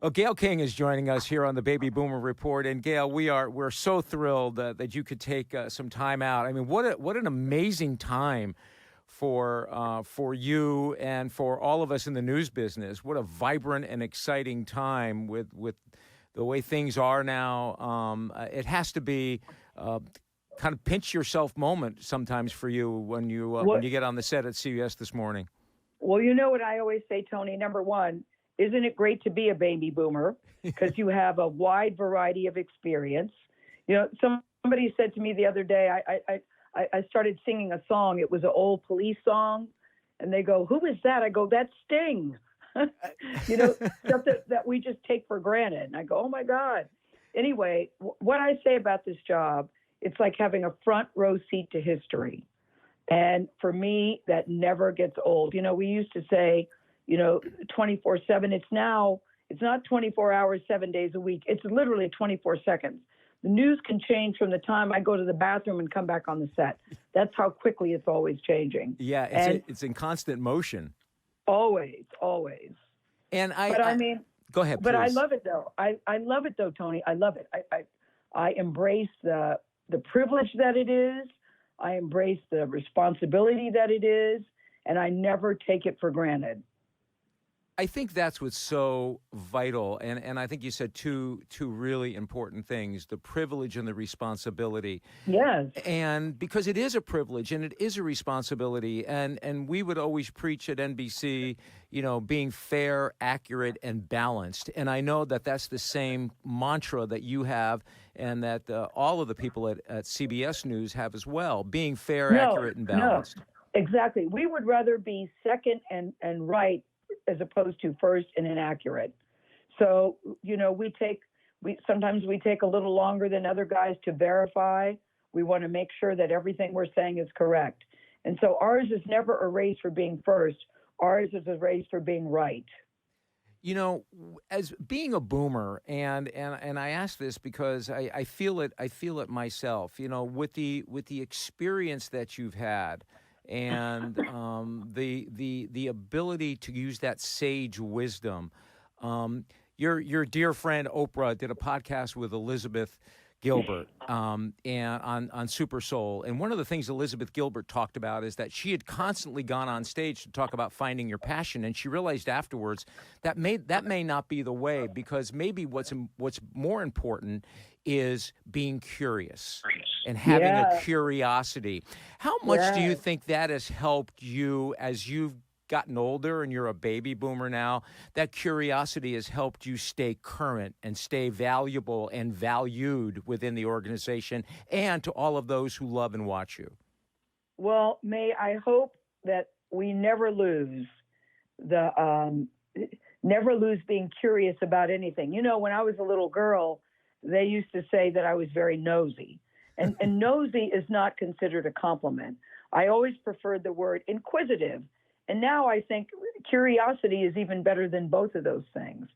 Well, Gayle King is joining us here on the Baby Boomer Report, and Gayle, we're so thrilled that you could take some time out. I mean, what an amazing time for you and for all of us in the news business. What a vibrant and exciting time with the way things are now. It has to be kind of pinch yourself moment sometimes for you when you get on the set at CBS this morning. Well, you know what I always say, Tony. Number one, isn't it great to be a baby boomer because you have a wide variety of experience? You know, somebody said to me the other day, I started singing a song. It was an old Police song, and they go, "Who is that?" I go, "That's Sting." You know, stuff that we just take for granted. And I go, "Oh my God." Anyway, what I say about this job, it's like having a front row seat to history. And for me, that never gets old. You know, we used to say, 24/7. It's not 24 hours, 7 days a week. It's literally 24 seconds. The news can change from the time I go to the bathroom and come back on the set. That's how quickly it's always changing. Yeah, it's in constant motion. Always. And I mean, go ahead, but please. I love it though. I love it though, Tony. I love it. I embrace the privilege that it is. I embrace the responsibility that it is, and I never take it for granted. I think that's what's so vital, and I think you said two really important things: the privilege and the responsibility. Yes. And because it is a privilege and it is a responsibility, and we would always preach at NBC, being fair, accurate, and balanced. And I know that that's the same mantra that you have, and that all of the people at CBS News have as well: being fair, accurate, and balanced. No, exactly. We would rather be second and right as opposed to first and inaccurate. So, sometimes we take a little longer than other guys to verify. We want to make sure that everything we're saying is correct. And so ours is never a race for being first. Ours is a race for being right. As being a boomer, and I ask this because I feel it myself, with the experience that you've had, and the ability to use that sage wisdom. Your dear friend Oprah did a podcast with Elizabeth Gilbert and on Super Soul, and one of the things Elizabeth Gilbert talked about is that she had constantly gone on stage to talk about finding your passion, and she realized afterwards that may not be the way, because maybe what's more important is being curious and having a curiosity. How much do you think that has helped you as you've gotten older and you're a baby boomer now? That curiosity has helped you stay current and stay valuable and valued within the organization and to all of those who love and watch you? Well, May, I hope that we never lose being curious about anything. When I was a little girl, they used to say that I was very nosy. And nosy is not considered a compliment. I always preferred the word inquisitive. And now I think curiosity is even better than both of those things.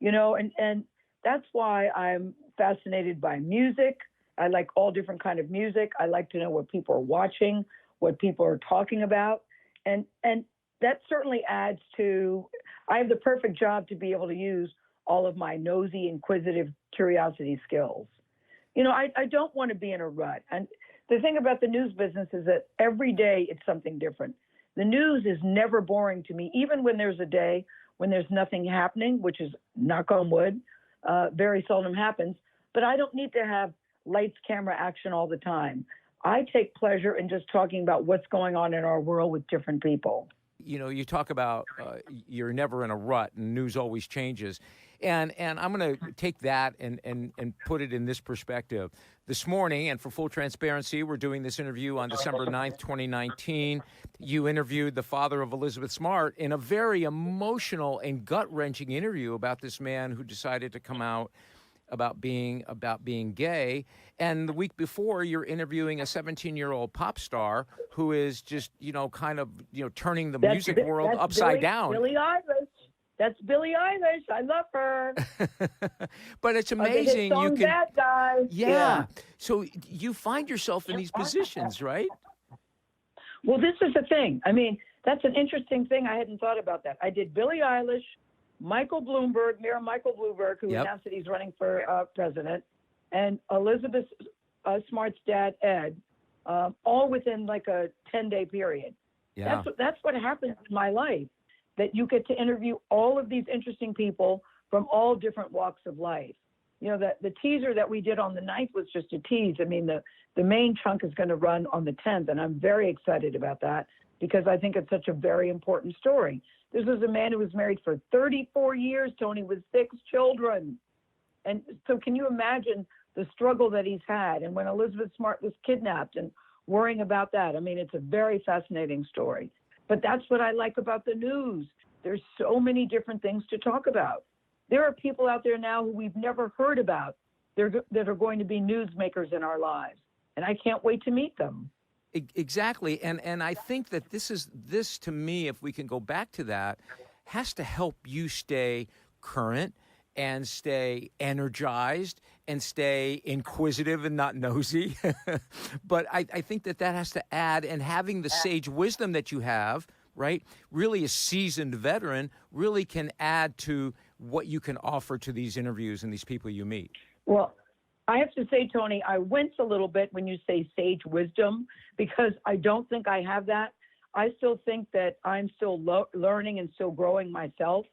And that's why I'm fascinated by music. I like all different kind of music. I like to know what people are watching, what people are talking about. And that certainly adds to, I have the perfect job to be able to use all of my nosy, inquisitive curiosity skills. I don't want to be in a rut. And the thing about the news business is that every day it's something different. The news is never boring to me, even when there's a day when there's nothing happening, which is, knock on wood, very seldom happens. But I don't need to have lights, camera, action all the time. I take pleasure in just talking about what's going on in our world with different people. You talk about you're never in a rut and news always changes. And I'm going to take that and put it in this perspective. This morning, and for full transparency, we're doing this interview on December 9th, 2019. You interviewed the father of Elizabeth Smart in a very emotional and gut-wrenching interview about this man who decided to come out about being gay. And the week before, you're interviewing a 17-year-old pop star who is just, turning the music world upside down. Billie Eilish. That's Billie Eilish. I love her. But it's amazing. You can. Bad guys. Yeah. So you find yourself in these positions, right? Well, this is the thing. I mean, that's an interesting thing. I hadn't thought about that. I did Billie Eilish, Mayor Michael Bloomberg, who Yep. announced that he's running for president, and Elizabeth Smart's dad, Ed, all within like a 10-day period. Yeah. That's what happens in my life, that you get to interview all of these interesting people from all different walks of life. You know, the teaser that we did on the 9th was just a tease. I mean, the main chunk is going to run on the 10th, and I'm very excited about that because I think it's such a very important story. This was a man who was married for 34 years, Tony, with 6 children. And so can you imagine the struggle that he's had? And when Elizabeth Smart was kidnapped and worrying about that, I mean, it's a very fascinating story. But that's what I like about the news. There's so many different things to talk about. There are people out there now who we've never heard about that are going to be newsmakers in our lives. And I can't wait to meet them. Exactly. And I think that this to me, if we can go back to that, has to help you stay current and stay energized and stay inquisitive and not nosy. But I think that has to add, and having the sage wisdom that you have, right, really a seasoned veteran, really can add to what you can offer to these interviews and these people you meet. Well, I have to say, Tony, I wince a little bit when you say sage wisdom because I don't think I have that. I still think that I'm still learning and still growing myself.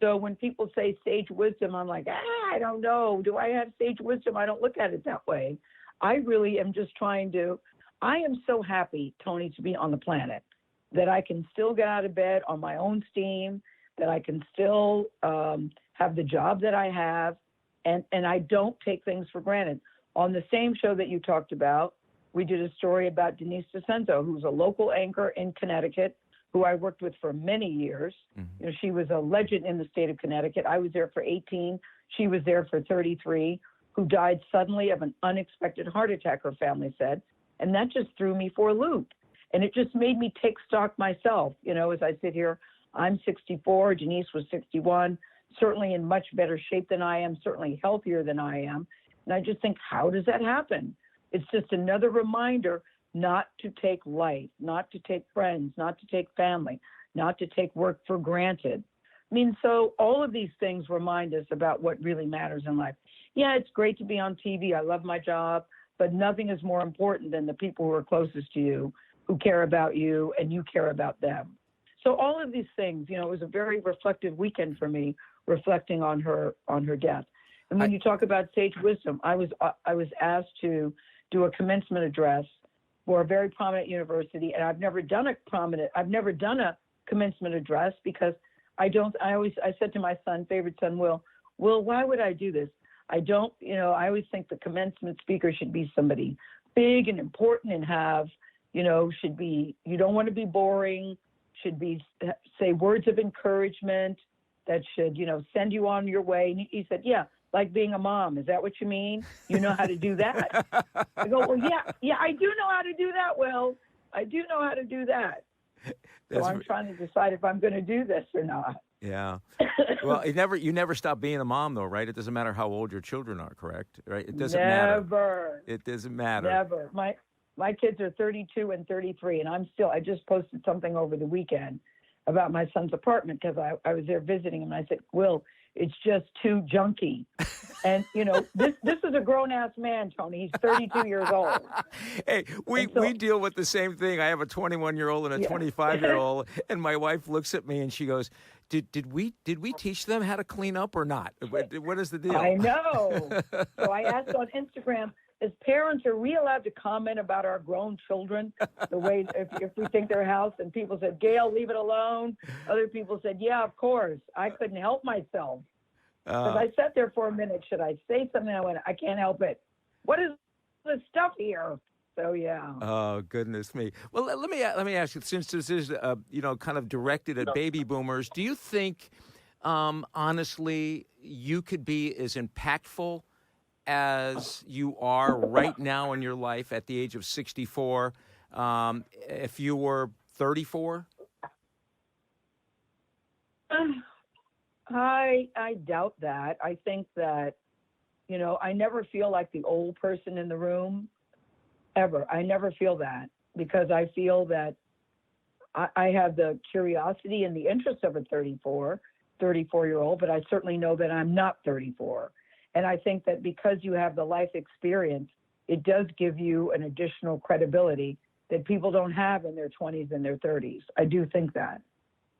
So when people say sage wisdom, I'm like, I don't know. Do I have sage wisdom? I don't look at it that way. I really am just I am so happy, Tony, to be on the planet, that I can still get out of bed on my own steam, that I can still have the job that I have, and I don't take things for granted. On the same show that you talked about, we did a story about Denise DeCenzo, who's a local anchor in Connecticut, who I worked with for many years. Mm-hmm. You know, she was a legend in the state of Connecticut. I was there for 18. She was there for 33, who died suddenly of an unexpected heart attack, her family said. And that just threw me for a loop. And it just made me take stock myself. You know, as I sit here, I'm 64, Denise was 61, certainly in much better shape than I am, certainly healthier than I am. And I just think, how does that happen? It's just another reminder not to take life, not to take friends, not to take family, not to take work for granted. I mean, so all of these things remind us about what really matters in life. Yeah, it's great to be on TV. I love my job, but nothing is more important than the people who are closest to you, who care about you and you care about them. So all of these things, you know, it was a very reflective weekend for me, reflecting on her death. And when you talk about sage wisdom, I was asked to do a commencement address for a very prominent university, and I've never done a commencement address because I said to my favorite son, Will, why would I do this? I always think the commencement speaker should be somebody big and important and you don't want to be boring, say words of encouragement that should, send you on your way. And he said, yeah, like being a mom. Is that what you mean? You know how to do that? I go, well, yeah, I do know how to do that, Will. I do know how to do that. So I'm trying to decide if I'm going to do this or not. Yeah. Well, you never stop being a mom, though, right? It doesn't matter how old your children are, correct? Right? It doesn't matter. Never. It doesn't matter. Never. My kids are 32 and 33, and I just posted something over the weekend about my son's apartment because I was there visiting him, and I said, Will, it's just too junky. And, this is a grown-ass man, Tony. He's 32 years old. Hey, we deal with the same thing. I have a 21-year-old and a 25-year-old, and my wife looks at me and she goes, Did we teach them how to clean up or not? What is the deal? I know. So I asked on Instagram, as parents, are we allowed to comment about our grown children the way if we think their house? And people said, Gayle, leave it alone. Other people said, yeah, of course. I couldn't help myself. Because I sat there for a minute. Should I say something? I went, I can't help it. What is the stuff here? So, yeah. Oh, goodness me. Well, let me ask you, since this is, kind of directed at baby boomers, do you think, honestly, you could be as impactful as you are right now in your life at the age of 64 if you were 34? I doubt that. I think that, I never feel like the old person in the room, ever. I never feel that because I feel that I have the curiosity and the interest of a 34, 34-year-old, but I certainly know that I'm not 34. And I think that because you have the life experience, it does give you an additional credibility that people don't have in their 20s and their 30s. I do think that.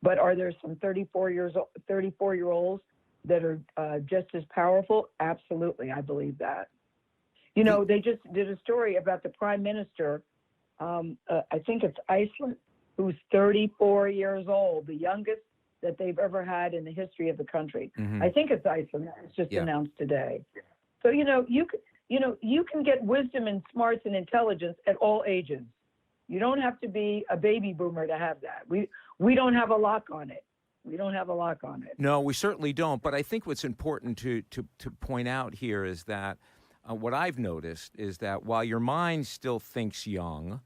But are there some 34-year-olds that are just as powerful? Absolutely, I believe that. You know, they just did a story about the prime minister, I think it's Iceland, who's 34 years old, the youngest that they've ever had in the history of the country. Mm-hmm. I think it's Iceland. It's just announced today. So, you can get wisdom and smarts and intelligence at all ages. You don't have to be a baby boomer to have that. We don't have a lock on it. We don't have a lock on it. No, we certainly don't. But I think what's important to point out here is that what I've noticed is that while your mind still thinks young,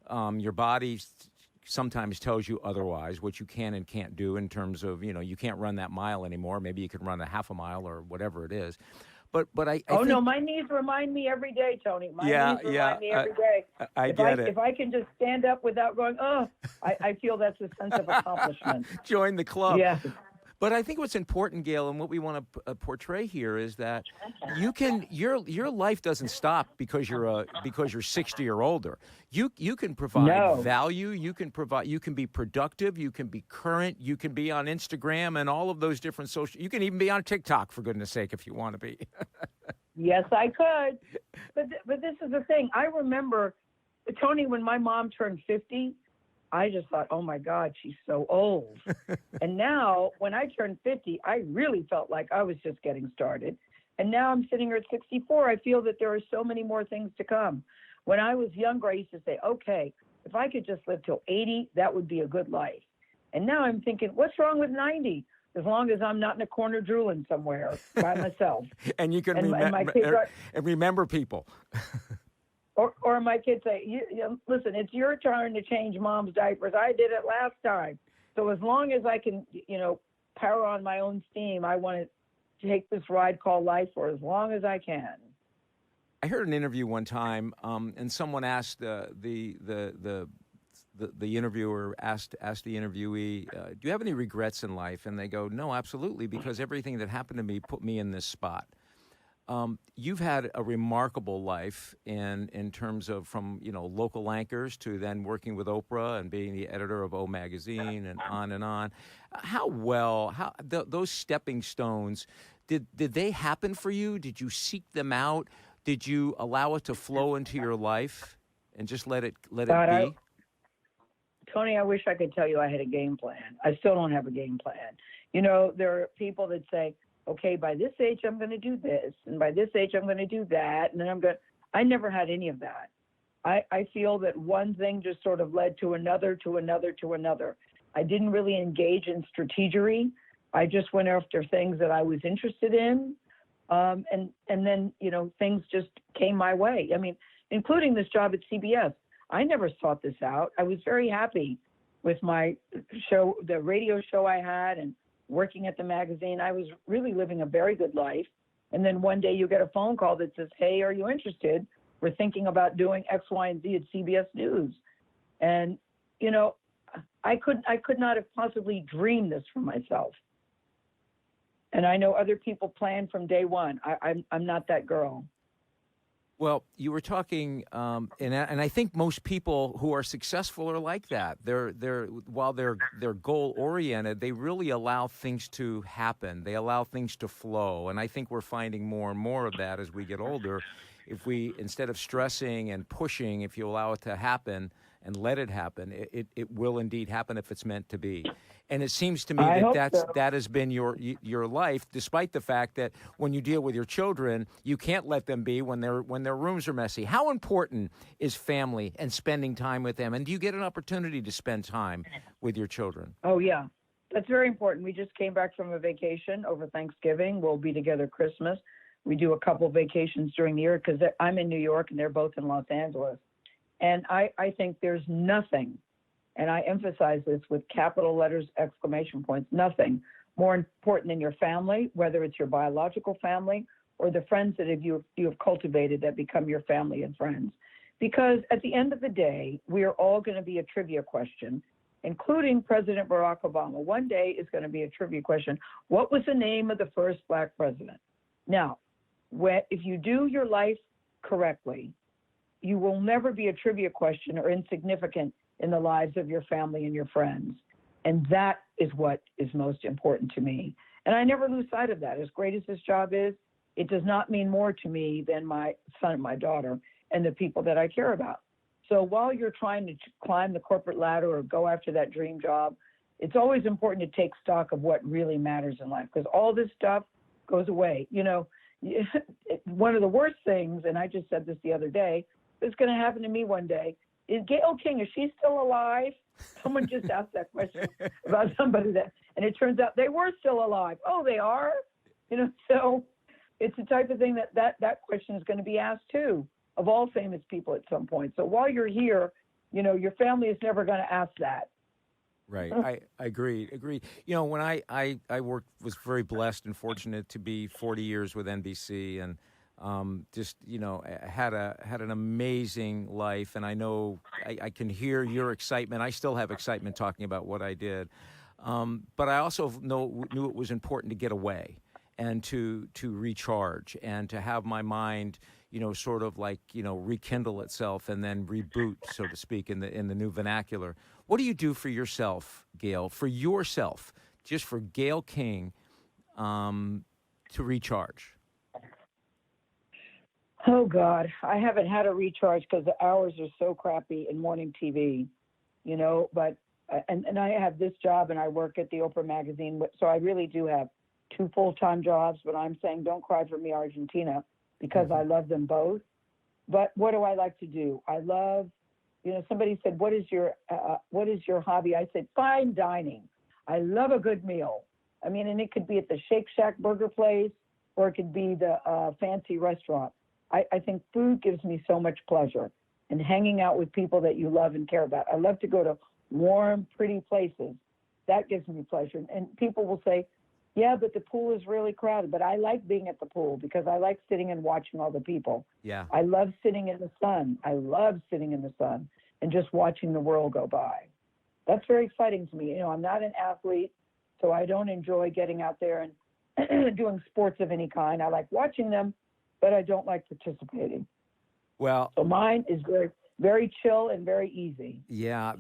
your body sometimes tells you otherwise, what you can and can't do in terms of, you can't run that mile anymore. Maybe you can run a half a mile or whatever it is. But I think, no, my knees remind me every day, Tony. My knees remind me every day. I get it. If I can just stand up without going, I feel that's a sense of accomplishment. Join the club. Yes. But I think what's important, Gayle, and what we want to portray here is that your life doesn't stop because you're 60 or older. You can provide value. You can be productive. You can be current. You can be on Instagram and all of those different social. You can even be on TikTok, for goodness sake, if you want to be. Yes, I could. But this is the thing. I remember, Tony, when my mom turned 50. I just thought, oh my God, she's so old. And now when I turned 50, I really felt like I was just getting started. And now I'm sitting here at 64. I feel that there are so many more things to come. When I was younger, I used to say, okay, if I could just live till 80, that would be a good life. And now I'm thinking, what's wrong with 90? As long as I'm not in a corner drooling somewhere by myself. And you can remember people. Or my kids say, listen, it's your turn to change mom's diapers. I did it last time. So as long as I can, power on my own steam, I want to take this ride called life for as long as I can. I heard an interview one time, and someone asked the interviewer asked the interviewee, do you have any regrets in life? And they go, no, absolutely, because everything that happened to me put me in this spot. You've had a remarkable life in terms of from local anchors to then working with Oprah and being the editor of O Magazine and on and on. Those stepping stones, did they happen for you? Did you seek them out? Did you allow it to flow into your life and just let it be? Tony, I wish I could tell you I had a game plan. I still don't have a game plan. There are people that say, okay, by this age, I'm going to do this, and by this age, I'm going to do that, and then I never had any of that. I feel that one thing just sort of led to another, to another, to another. I didn't really engage in strategery. I just went after things that I was interested in, and then, things just came my way. I mean, including this job at CBS. I never sought this out. I was very happy with my show, the radio show I had, and working at the magazine. I was really living a very good life. And then one day you get a phone call that says, hey, are you interested? We're thinking about doing X, Y, and Z at CBS News. And, I could not have possibly dreamed this for myself. And I know other people plan from day one. I'm not that girl. Well, you were talking, and I think most people who are successful are like that. While they're goal oriented, they really allow things to happen. They allow things to flow, and I think we're finding more and more of that as we get older. If we, instead of stressing and pushing, if you allow it to happen and let it happen, it will indeed happen if it's meant to be. And it seems to me that has been your life, despite the fact that when you deal with your children, you can't let them be when their rooms are messy. How important is family and spending time with them? And do you get an opportunity to spend time with your children? Oh, yeah. That's very important. We just came back from a vacation over Thanksgiving. We'll be together Christmas. We do a couple vacations during the year because I'm in New York and they're both in Los Angeles. And I think there's nothing, and I emphasize this with capital letters, exclamation points, nothing more important than your family, whether it's your biological family or the friends that you have cultivated that become your family and friends. Because at the end of the day, we are all going to be a trivia question. including President Barack Obama. One day is going to be a trivia question. What was the name of the first black president? Now, if you do your life correctly, you will never be a trivia question or insignificant in the lives of your family and your friends. And that is what is most important to me. And I never lose sight of that. As great as this job is, it does not mean more to me than my son and my daughter and the people that I care about. So while you're trying to climb the corporate ladder or go after that dream job, it's always important to take stock of what really matters in life, because all this stuff goes away. You know, one of the worst things, and I just said this the other day, it's going to happen to me one day, is Gayle King, is she still alive? Someone just asked that question about somebody and it turns out they were still alive. Oh, they are? You know, so it's the type of thing that question is going to be asked too, of all famous people at some point. So while you're here, you know, your family is never going to ask that. Right. I agree. You know, when I was very blessed and fortunate to be 40 years with NBC, and just, you know, had an amazing life. And I know I can hear your excitement. I still have excitement talking about what I did. But I also knew it was important to get away and to recharge and to have my mind, you know, sort of like, you know, rekindle itself and then reboot, so to speak, in the new vernacular. What do you do for yourself, Gayle, just for Gayle King, to recharge? Oh, God, I haven't had a recharge because the hours are so crappy in morning TV, you know, but, and I have this job and I work at the Oprah magazine. So I really do have 2 full-time jobs, but I'm saying don't cry for me, Argentina, because I love them both. But what do I like to do? I love, you know, somebody said, what is your hobby? I said, fine dining. I love a good meal. I mean, and it could be at the Shake Shack burger place, or it could be the fancy restaurant. I think food gives me so much pleasure, and hanging out with people that you love and care about. I love to go to warm, pretty places. That gives me pleasure. And people will say, yeah, but the pool is really crowded. But I like being at the pool because I like sitting and watching all the people. Yeah. I love sitting in the sun. I love sitting in the sun and just watching the world go by. That's very exciting to me. You know, I'm not an athlete, so I don't enjoy getting out there and doing sports of any kind. I like watching them, but I don't like participating. Well, so mine is very, very chill and very easy. Yeah,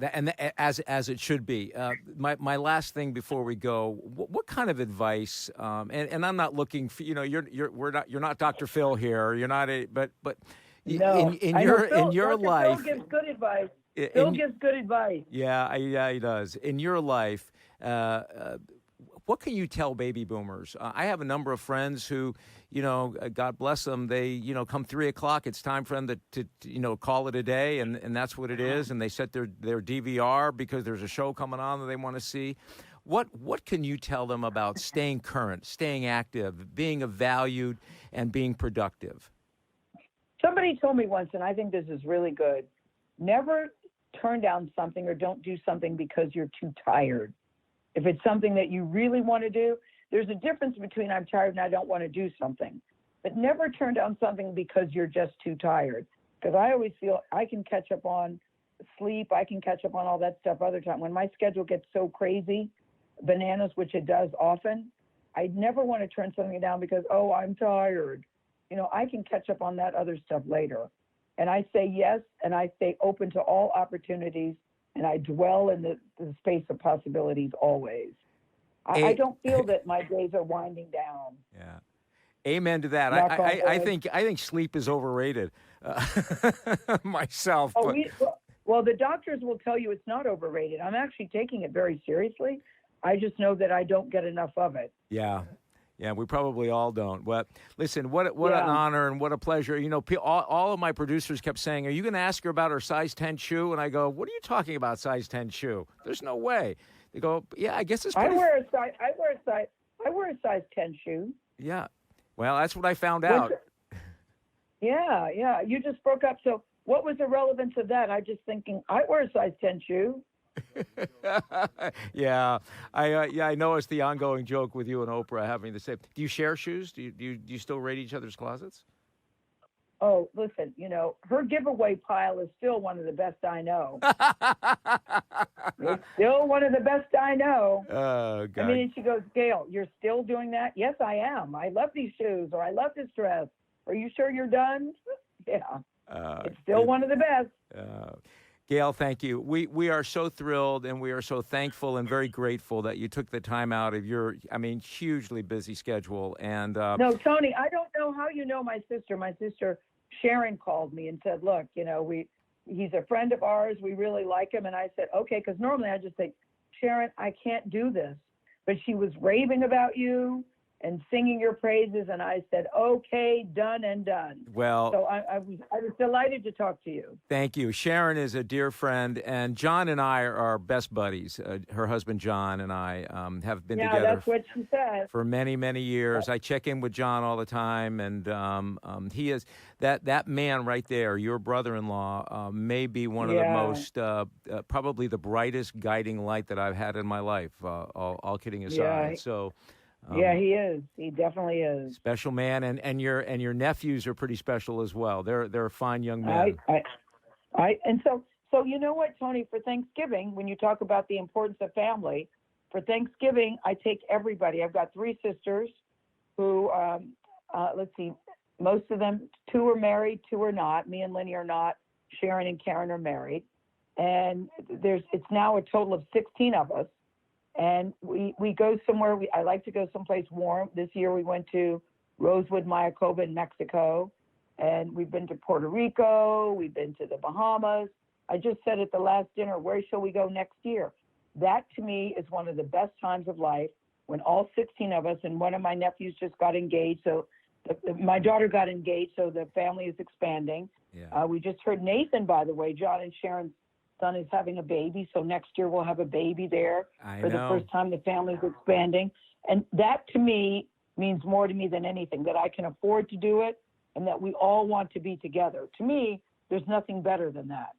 as it should be. My last thing before we go, what kind of advice? And I'm not looking for, you know, you're not Dr. Phil here. You're not but no, in your Dr. life, Phil gives good advice. Phil gives good advice. Yeah, he does. In your life, what can you tell baby boomers? I have a number of friends who, you know, God bless them, they, you know, come 3 o'clock, it's time for them to you know, call it a day, and that's what it is, and they set their DVR because there's a show coming on that they want to see. What can you tell them about staying current, staying active, being valued, and being productive? Somebody told me once, and I think this is really good, never turn down something or don't do something because you're too tired. If it's something that you really want to do, there's a difference between I'm tired and I don't want to do something. But never turn down something because you're just too tired. Because I always feel I can catch up on sleep. I can catch up on all that stuff other time. When my schedule gets so crazy, bananas, which it does often, I never want to turn something down because, oh, I'm tired. You know, I can catch up on that other stuff later. And I say yes, and I stay open to all opportunities, and I dwell in the space of possibilities always. I don't feel that my days are winding down. Yeah. Amen to that. I think sleep is overrated myself. Oh, well, the doctors will tell you it's not overrated. I'm actually taking it very seriously. I just know that I don't get enough of it. Yeah. Yeah, we probably all don't. But listen, what an honor and what a pleasure. You know, all of my producers kept saying, "Are you going to ask her about her size 10 shoe?" And I go, "What are you talking about, size 10 shoe? There's no way." They go, "Yeah, I guess it's pretty." I wear a size 10 shoe. Yeah. Well, that's what I found out. Yeah. You just broke up. So what was the relevance of that? I just thinking, I wear a size 10 shoe. Yeah, I know it's the ongoing joke with you and Oprah having the same. Do you share shoes? Do you still raid each other's closets? Oh, listen, her giveaway pile is still one of the best I know. It's still one of the best I know. Oh, I mean, God. and she goes, Gail, you're still doing that? Yes, I am. I love these shoes, or I love this dress. Are you sure you're done? Yeah, it's still Good. one of the best. Gail, thank you. We are so thrilled and we are so thankful and very grateful that you took the time out of your, hugely busy schedule. And No, Tony, I don't know how you know my sister. My sister Sharon called me and said, look, he's a friend of ours. We really like him. And I said, okay, because normally I just say, Sharon, I can't do this. But she was raving about you and singing your praises. And I said, okay, done and done. well, So I was delighted to talk to you. thank you. Sharon is a dear friend, and John and I are best buddies. Her husband, John, and I have been Yeah, together that's what she said. for many, many years. I check in with John all the time, and he is that man right there, your brother-in-law, may be one of the most, probably the brightest guiding light that I've had in my life, all kidding aside. Yeah. So. Yeah, he is. He definitely is. Special man, and your nephews are pretty special as well. They're fine young men. So you know what, Tony, for Thanksgiving, when you talk about the importance of family, for Thanksgiving, I take everybody. I've got 3 sisters who, let's see, most of them, 2 are married, 2 are not. Me and Lenny are not. Sharon and Karen are married. And it's now a total of 16 of us. And we go somewhere. I like to go someplace warm. This year we went to Rosewood, Mayakoba in Mexico. And we've been to Puerto Rico. We've been to the Bahamas. I just said at the last dinner, where shall we go next year? That to me is one of the best times of life, when all 16 of us, and one of my nephews just got engaged. So my daughter got engaged, so the family is expanding. Yeah. We just heard Nathan, by the way, John and Sharon's son is having a baby. So next year we'll have a baby there for the first time. The family's expanding. And that to me means more to me than anything, that I can afford to do it and that we all want to be together. To me, there's nothing better than that.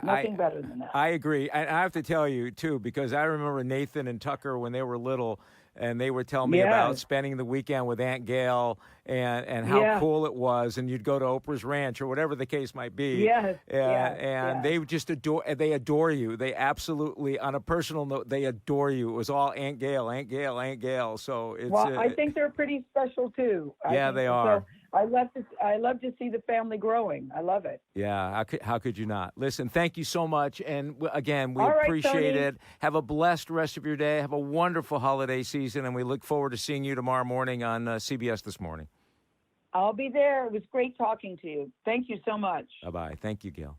Nothing better than that. I agree. And I have to tell you, too, because I remember Nathan and Tucker when they were little, and they would tell me about spending the weekend with Aunt Gail and how cool it was. And you'd go to Oprah's Ranch or whatever the case might be. They just adore you. They absolutely, on a personal note, they adore you. It was all Aunt Gail, Aunt Gail, Aunt Gail. So it's. Well, I think they're pretty special, too. They are. So I love to see the family growing. I love it. Yeah, how could you not? Listen, thank you so much. And again, we All right, appreciate Tony. it. Have a blessed rest of your day. Have a wonderful holiday season. And we look forward to seeing you tomorrow morning on CBS This Morning. I'll be there. It was great talking to you. Thank you so much. Bye-bye. Thank you, Gail.